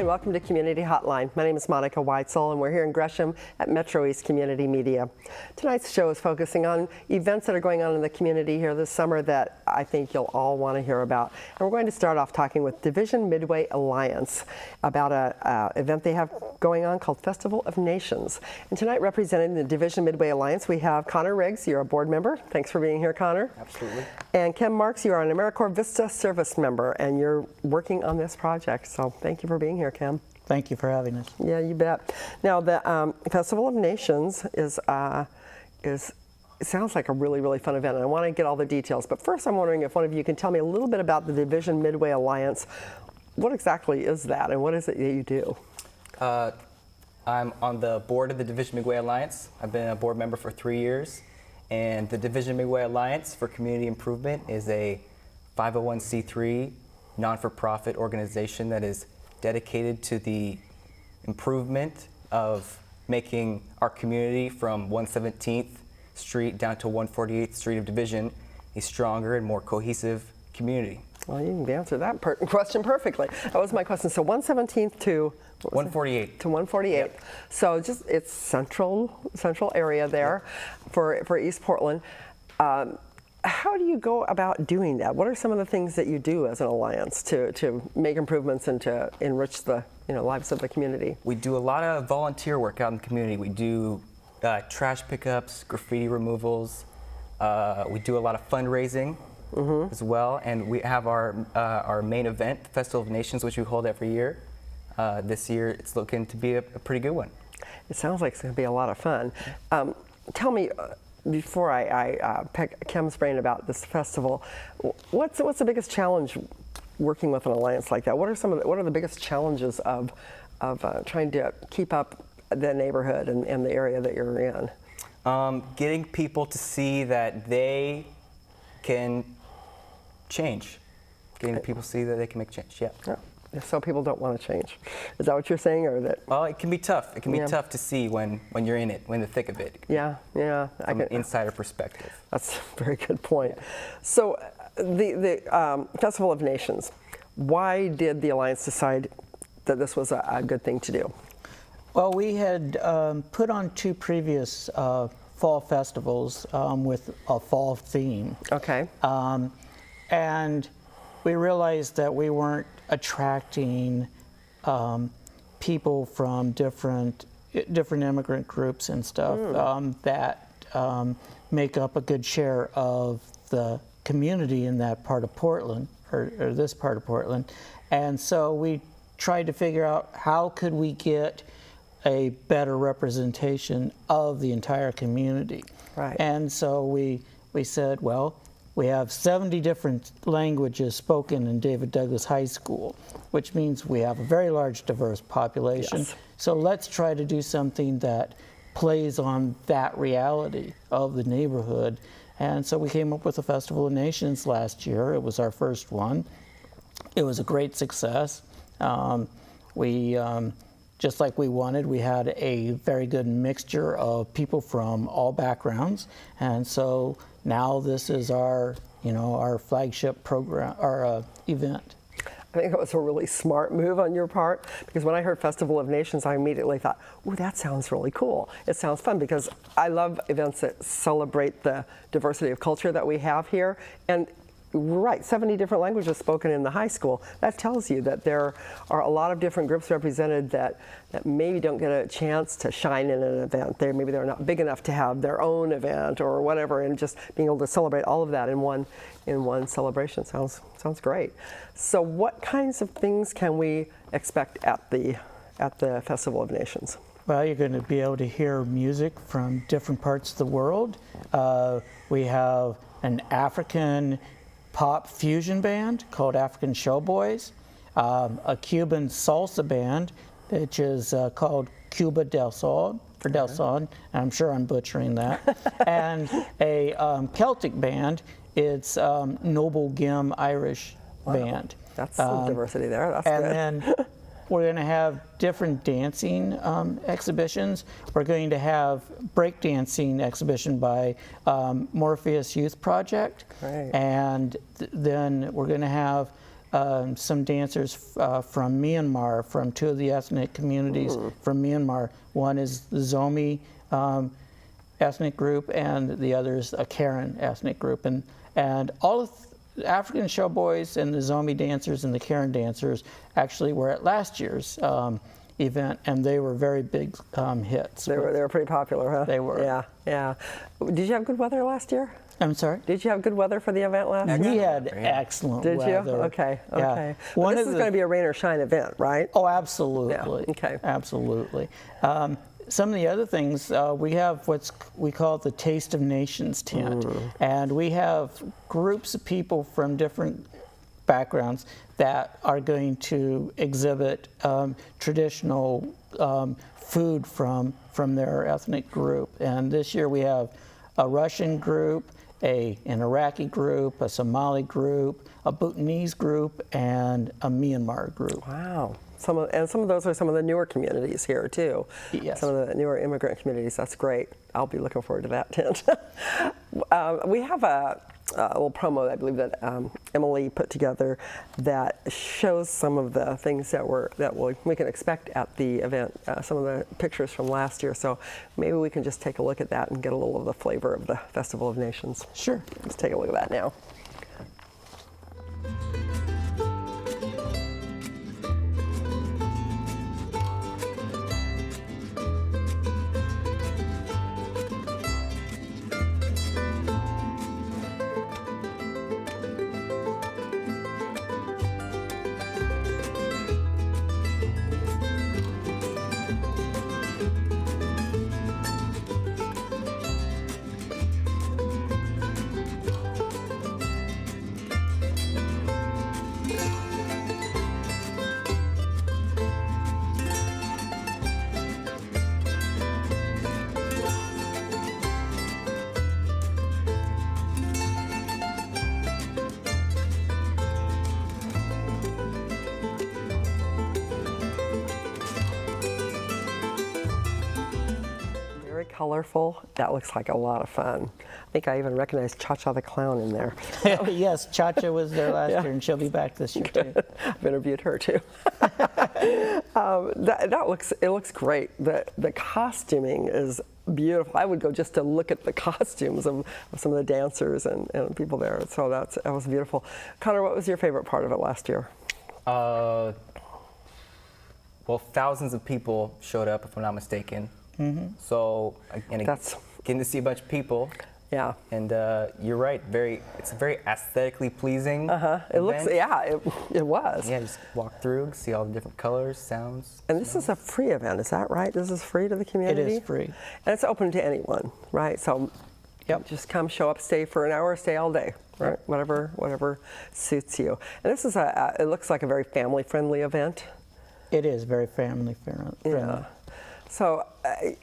and welcome to Community Hotline. My name is Monica Weitzel, and we're here in Gresham at MetroEast Community Media. Tonight's show is focusing on events that are going on in the community here this summer that I think you'll all want to hear about. And we're going to start off talking with Division Midway Alliance about an event they have going on called Festival of Nations. And tonight, representing the Division Midway Alliance, we have Connor Riggs. You're a board member. Thanks for being here, Connor. Absolutely. And Kim Marks, you are an AmeriCorps Vista service member, and you're working on this project. So thank you for being here, Kim. Thank you for having us. Yeah, you bet. Now, the Festival of Nations it sounds like a really, really fun event, and I want to get all the details. But first, I'm wondering if one of you can tell me a little bit about the Division Midway Alliance. What exactly is that, and what is it that you do? I'm on the board of the Division Midway Alliance. I've been a board member for 3 years, and the Division Midway Alliance for Community Improvement is a 501c3 non-for-profit organization that is dedicated to the improvement of making our community from 117th Street down to 148th Street of Division a stronger and more cohesive community. Well, you answered that question perfectly. That was my question. So 117th to 148. To 148. Yep. So just it's central area there, yep, for East Portland. How do you go about doing that? What are some of the things that you do as an alliance to make improvements and to enrich the lives of the community? We do a lot of volunteer work out in the community. We do trash pickups, graffiti removals. We do a lot of fundraising as well, and we have our main event, the Festival of Nations, which we hold every year. This year, it's looking to be a pretty good one. It sounds like it's going to be a lot of fun. Tell me, before I pick Kim's brain about this festival, what's the biggest challenge working with an alliance like that? What are the biggest challenges of trying to keep up the neighborhood and the area that you're in? Getting people to see that they can change. Getting people to see that they can make change. Yeah. So people don't want to change. Is that what you're saying, or that? Well, it can be tough. It can be tough to see when you're in it, when in the thick of it. Yeah. From an insider perspective. That's a very good point. So the Festival of Nations, why did the Alliance decide that this was a good thing to do? Well, we had put on 2 previous fall festivals with a fall theme. Okay. And we realized that we weren't attracting people from different immigrant groups and stuff that make up a good share of the community in that part of Portland, or this part of Portland. And so we tried to figure out how could we get a better representation of the entire community. Right. And so we said, well, we have 70 different languages spoken in David Douglas High School, which means we have a very large, diverse population. Yes. So let's try to do something that plays on that reality of the neighborhood. And so we came up with the Festival of Nations last year. It was our first one. It was a great success. Just like we wanted, we had a very good mixture of people from all backgrounds, and so now this is our flagship program, our event. I think it was a really smart move on your part, because when I heard Festival of Nations, I immediately thought, "Ooh, that sounds really cool. It sounds fun," because I love events that celebrate the diversity of culture that we have here. And right, 70 different languages spoken in the high school. That tells you that there are a lot of different groups represented that maybe don't get a chance to shine in an event. Maybe they're not big enough to have their own event or whatever, and just being able to celebrate all of that in one celebration sounds great. So what kinds of things can we expect at the Festival of Nations? Well, you're going to be able to hear music from different parts of the world. We have an African pop fusion band called African Showboys, a Cuban salsa band, which is called Cuba del Sol, or Del Sol, and I'm sure I'm butchering that, and a Celtic band. It's Noble Gim Irish band. That's some diversity there. That's good. And then we're going to have different dancing exhibitions. We're going to have breakdancing exhibition by Morpheus Youth Project. Great. And then we're going to have some dancers from Myanmar, from two of the ethnic communities from Myanmar. One is the Zomi ethnic group, and the other is a Karen ethnic group. And all of the African showboys and the Zomi dancers and the Karen dancers actually were at last year's event, and they were very big hits. They were pretty popular, huh? They were. Yeah, yeah. Did you have good weather last year? I'm sorry? Did you have good weather for the event last year? We had excellent Did weather. you? Okay, Yeah. okay. Well, this is going to be a rain or shine event, right? Oh, absolutely. Yeah, okay. Absolutely. Some of the other things, we have we call the Taste of Nations tent. And we have groups of people from different backgrounds that are going to exhibit traditional food from their ethnic group. And this year we have a Russian group, an Iraqi group, a Somali group, a Bhutanese group, and a Myanmar group. Wow. Some of those are some of the newer communities here too. Yes. Some of the newer immigrant communities. That's great. I'll be looking forward to that tent. We have a little promo, I believe, that Emily put together that shows some of the things that we can expect at the event. Some of the pictures from last year. So maybe we can just take a look at that and get a little of the flavor of the Festival of Nations. Sure. Let's take a look at that now. Very colorful. That looks like a lot of fun. I think I even recognize Cha-Cha the Clown in there. Yes, Cha-Cha was there last year, and she'll be back this year too. I've interviewed her too. It looks great. The costuming is beautiful. I would go just to look at the costumes of some of the dancers and people there. So that was beautiful. Connor, what was your favorite part of it last year? Well, thousands of people showed up, if I'm not mistaken. So, and getting to see a bunch of people. Yeah. And you're right. It's a very aesthetically pleasing. It looks. Yeah, it was. Yeah, just walk through, see all the different colors, sounds. And this is a free event. Is that right? This is free to the community. It is free. And it's open to anyone, right? So, just come, show up, stay for an hour, stay all day, right? Whatever suits you. And this is it looks like a very family-friendly event. It is very family-friendly. Yeah. So,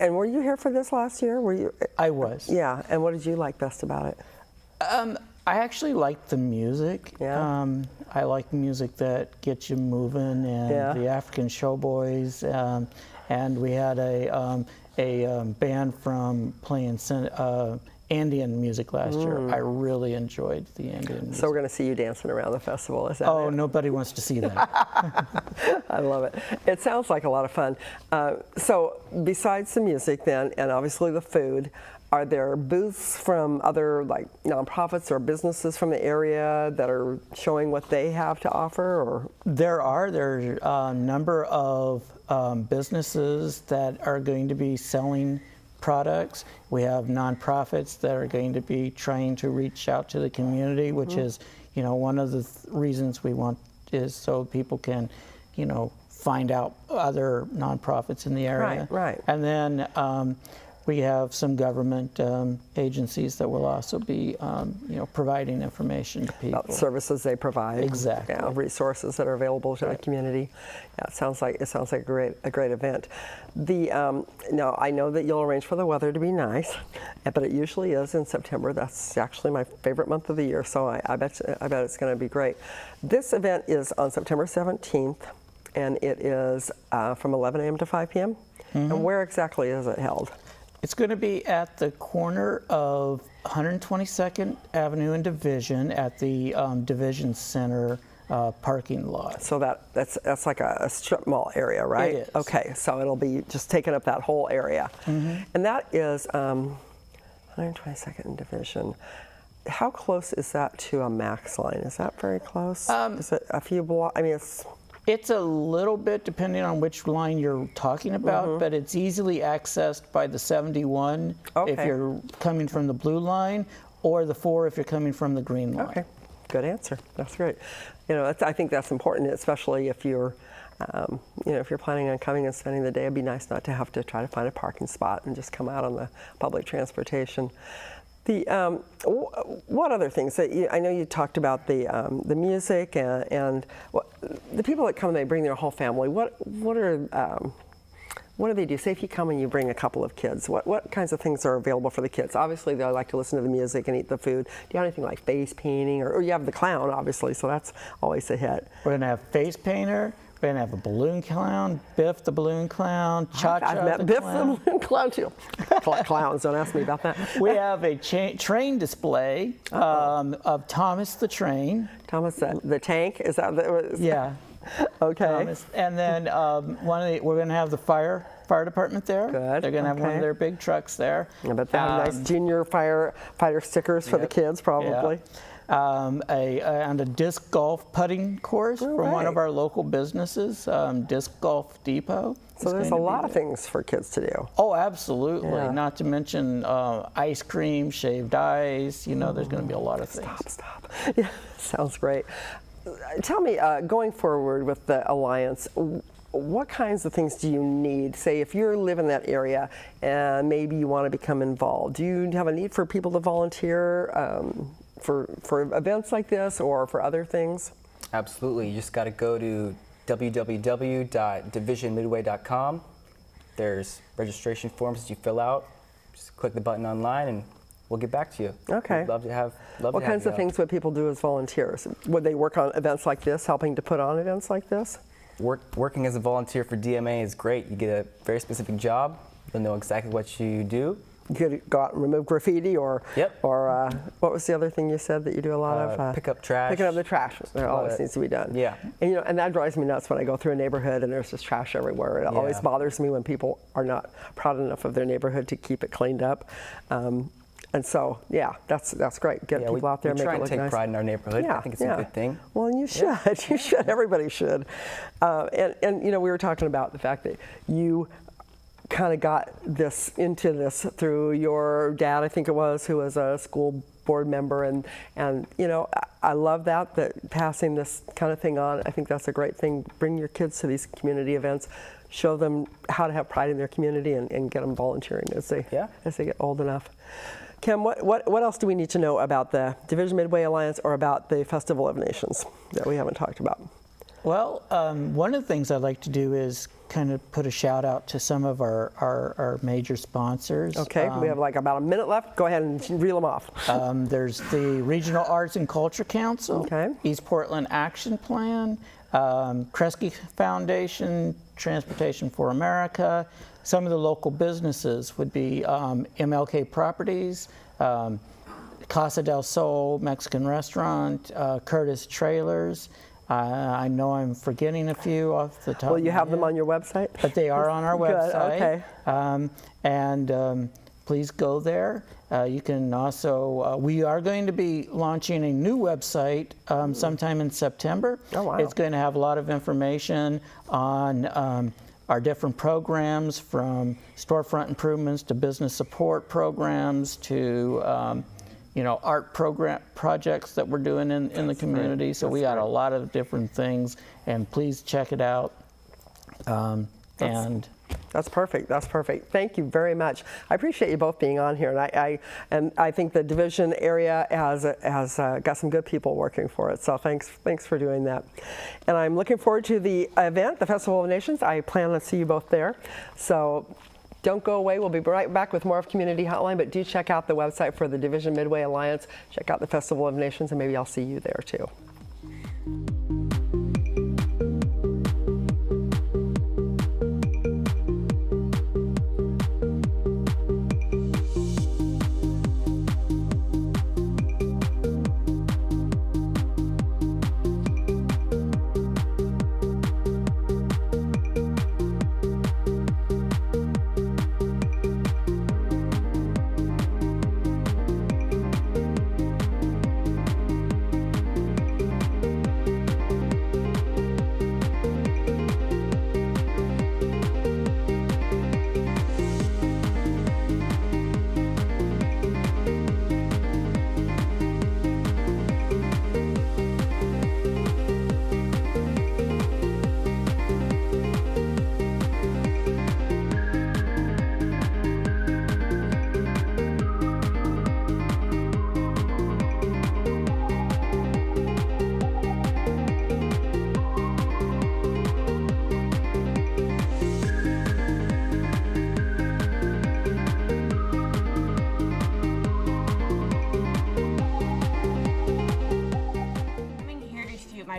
and were you here for this last year? Were you? I was. Yeah. And what did you like best about it? I actually like the music. Yeah. I like music that gets you moving, and the African showboys. And we had a band from playing Indian music last year. I really enjoyed the Indian music. So we're going to see you dancing around the festival. Is that Oh, it? nobody wants to see that. I love it. It sounds like a lot of fun. So besides the music then, and obviously the food, are there booths from other like nonprofits or businesses from the area that are showing what they have to offer? Or There's a number of businesses that are going to be selling products. We have nonprofits that are going to be trying to reach out to the community, which is, one of the reasons we want is so people can, find out other nonprofits in the area. Right. And then we have some government agencies that will also be, providing information to people. about services they provide. Exactly. Yeah, resources that are available to the community. Yeah, it sounds like a great event. Now I know that you'll arrange for the weather to be nice, but it usually is in September. That's actually my favorite month of the year, so I bet it's going to be great. This event is on September 17th, and it is from 11 a.m. to 5 p.m. And where exactly is it held? It's going to be at the corner of 122nd Avenue and Division at the Division Center parking lot. So that's like a strip mall area, right? It is. Okay, so it'll be just taking up that whole area. And that is 122nd Division. How close is that to a Max line? Is that very close? Is it a few blocks? I mean, It's a little bit depending on which line you're talking about, but it's easily accessed by the 71 if Okay. you're coming from the blue line, or the 4 if you're coming from the green line. okay. Good answer. That's great. I think that's important, especially if you're, if you're planning on coming and spending the day. It'd be nice not to have to try to find a parking spot and just come out on the public transportation. What other things? I know you talked about the music and the people that come. They bring their whole family. What do they do? Say if you come and you bring a couple of kids, what kinds of things are available for the kids? Obviously, they like to listen to the music and eat the food. Do you have anything like face painting, or you have the clown, obviously, so that's always a hit. We're gonna have face painter. We're gonna have a balloon clown, Biff the balloon clown, Cha Cha I've met the Biff clown. the balloon clown too. Clowns, don't ask me about that. We have a train display of Thomas the Train. Thomas, the tank, is that the, Yeah. okay. Thomas. And then we're going to have the fire department there. Good, They're going to have one okay. of their big trucks there. I bet they have nice junior firefighter stickers for the kids, probably. And a disc golf putting course from one right. of our local businesses, Disc Golf Depot. So there's a lot of things for kids to do. Oh, absolutely. Yeah. Not to mention ice cream, shaved ice. There's going to be a lot of things. Stop. Yeah, sounds great. Tell me, going forward with the Alliance, what kinds of things do you need? Say, if you live in that area and maybe you want to become involved, do you have a need for people to volunteer for events like this or for other things? Absolutely. You just got to go to www.divisionmidway.com. There's registration forms that you fill out. Just click the button online and we'll get back to you. Okay. We'd love to have. What kinds of things would people do as volunteers? Would they work on events like this, helping to put on events like this? Working as a volunteer for DMA is great. You get a very specific job. They'll know exactly what you do. You could go out and remove graffiti, or Yep. or what was the other thing you said that you do a lot of? Pick up trash. Picking up the trash. That always needs to be done. Yeah. And and that drives me nuts when I go through a neighborhood and there's just trash everywhere. It always Yeah. bothers me when people are not proud enough of their neighborhood to keep it cleaned up. And so, yeah, that's great. Get people out there, we make try it and look take nice. pride in our neighborhood. Yeah, I think it's a good thing. Well, and you should. You should. Everybody should. And we were talking about the fact that you kind of got into this through your dad, I think it was, who was a school board member, and I love that passing this kind of thing on. I think that's a great thing. Bring your kids to these community events, show them how to have pride in their community, and get them volunteering as they get old enough. Kim, what else do we need to know about the Division Midway Alliance or about the Festival of Nations that we haven't talked about? Well, one of the things I'd like to do is kind of put a shout out to some of our major sponsors. Okay, we have like about a minute left. Go ahead and reel them off. There's the Regional Arts and Culture Council, Okay. East Portland Action Plan, Kresge Foundation, Transportation for America. Some of the local businesses would be MLK Properties, Casa del Sol Mexican Restaurant, Curtis Trailers. I know I'm forgetting a few off the top. Well, you of my have them head, on your website? but they are on our Good, website. okay. Please go there. You can also, we are going to be launching a new website sometime in September. Oh, wow. It's going to have a lot of information on our different programs, from storefront improvements to business support programs to art projects that we're doing in the community. So we got a lot of different things, and please check it out. That's perfect. That's perfect. Thank you very much. I appreciate you both being on here, and I think the Division area has got some good people working for it. So thanks for doing that. And I'm looking forward to the event, the Festival of Nations. I plan to see you both there. So don't go away. We'll be right back with more of Community Hotline, but do check out the website for the Division Midway Alliance. Check out the Festival of Nations, and maybe I'll see you there too.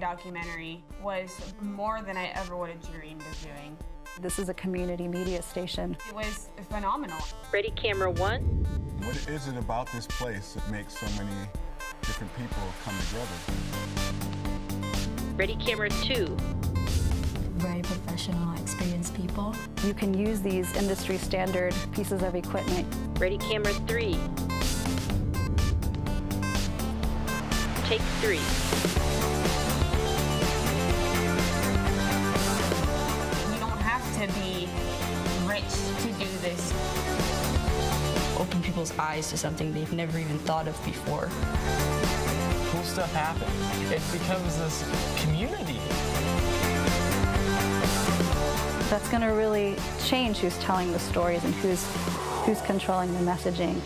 documentary was more than I ever would have dreamed of doing. This is a community media station. It was phenomenal. Ready, camera, one. What is it about this place that makes so many different people come together? Ready, camera, two. Very professional, experienced people. You can use these industry standard pieces of equipment. Ready, camera, three. Take three. You don't have to be rich to do this. Open people's eyes to something they've never even thought of before. Cool stuff happens. It becomes this community. That's going to really change who's telling the stories and who's controlling the messaging.